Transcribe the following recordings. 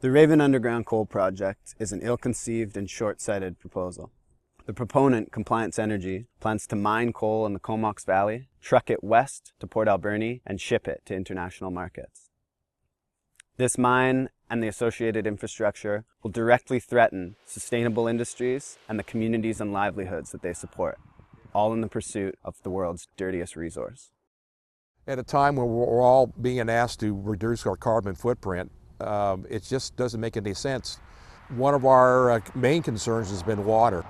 The Raven Underground Coal Project is an ill-conceived and short-sighted proposal. The proponent, Compliance Energy, plans to mine coal in the Comox Valley, truck it west to Port Alberni, and ship it to international markets. This mine and the associated infrastructure will directly threaten sustainable industries and the communities and livelihoods that they support, all in the pursuit of the world's dirtiest resource. At a time when we're all being asked to reduce our carbon footprint, it just doesn't make any sense. One of our main concerns has been water.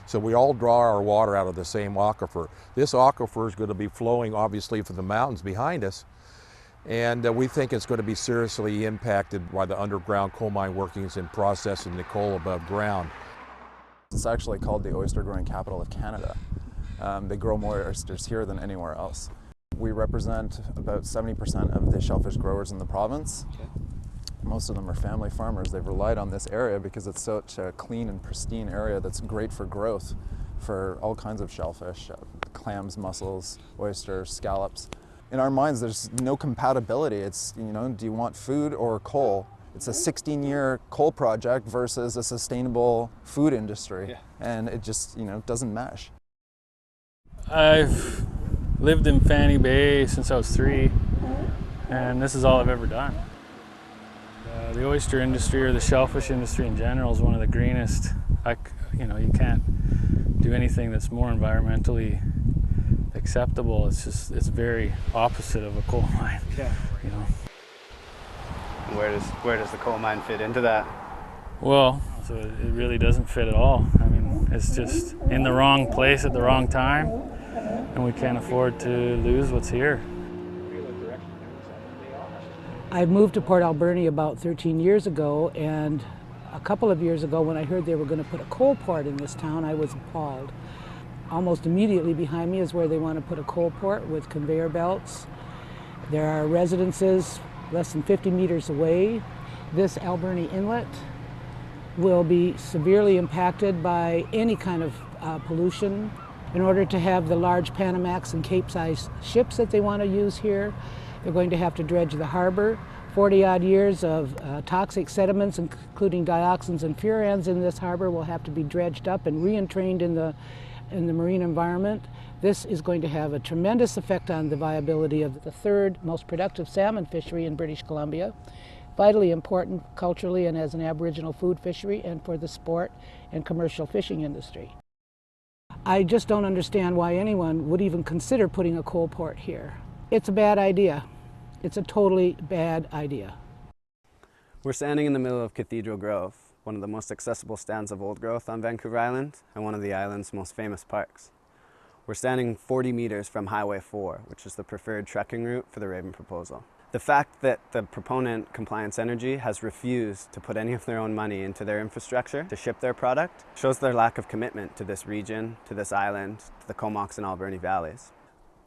So we all draw our water out of the same aquifer. This aquifer is going to be flowing obviously from the mountains behind us, and we think it's going to be seriously impacted by the underground coal mine workings and processing the coal above ground. It's actually called the oyster growing capital of Canada. They grow more oysters here than anywhere else. We represent about 70% of the shellfish growers in the province. Okay. Most of them are family farmers. They've relied on this area because it's such a clean and pristine area that's great for growth for all kinds of shellfish, clams, mussels, oysters, scallops. In our minds, there's no compatibility. It's, do you want food or coal? It's a 16-year coal project versus a sustainable food industry. Yeah. And it just, doesn't mesh. I've lived in Fanny Bay since I was 3, and this is all I've ever done. The oyster industry, or the shellfish industry in general, is one of the greenest. You can't do anything that's more environmentally acceptable. It's very opposite of a coal mine. Yeah. Where does the coal mine fit into that? Well, so it really doesn't fit at all. I mean, it's just in the wrong place at the wrong time, and we can't afford to lose what's here. I moved to Port Alberni about 13 years ago, and a couple of years ago when I heard they were going to put a coal port in this town, I was appalled. Almost immediately behind me is where they want to put a coal port with conveyor belts. There are residences less than 50 meters away. This Alberni Inlet will be severely impacted by any kind of pollution. In order to have the large Panamax and Cape-size ships that they want to use here, they're going to have to dredge the harbor. 40-odd years of toxic sediments, including dioxins and furans in this harbor, will have to be dredged up and re-entrained in the marine environment. This is going to have a tremendous effect on the viability of the third most productive salmon fishery in British Columbia. Vitally important culturally and as an Aboriginal food fishery, and for the sport and commercial fishing industry. I just don't understand why anyone would even consider putting a coal port here. It's a bad idea. It's a totally bad idea. We're standing in the middle of Cathedral Grove, one of the most accessible stands of old growth on Vancouver Island and one of the island's most famous parks. We're standing 40 meters from Highway 4, which is the preferred trekking route for the Raven proposal. The fact that the proponent, Compliance Energy, has refused to put any of their own money into their infrastructure to ship their product shows their lack of commitment to this region, to this island, to the Comox and Alberni valleys.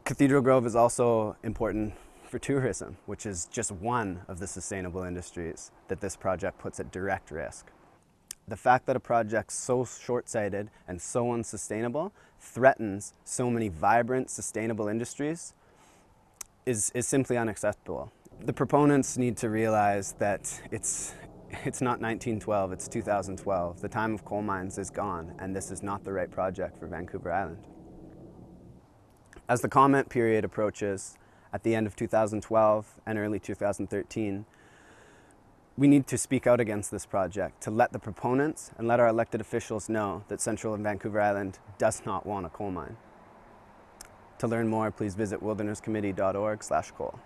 Cathedral Grove is also important for tourism, which is just one of the sustainable industries that this project puts at direct risk. The fact that a project so short-sighted and so unsustainable threatens so many vibrant, sustainable industries is simply unacceptable. The proponents need to realize that it's not 1912, it's 2012. The time of coal mines is gone, and this is not the right project for Vancouver Island. As the comment period approaches at the end of 2012 and early 2013, we need to speak out against this project to let the proponents and let our elected officials know that Central and Vancouver Island does not want a coal mine. To learn more, please visit wildernesscommittee.org/coal.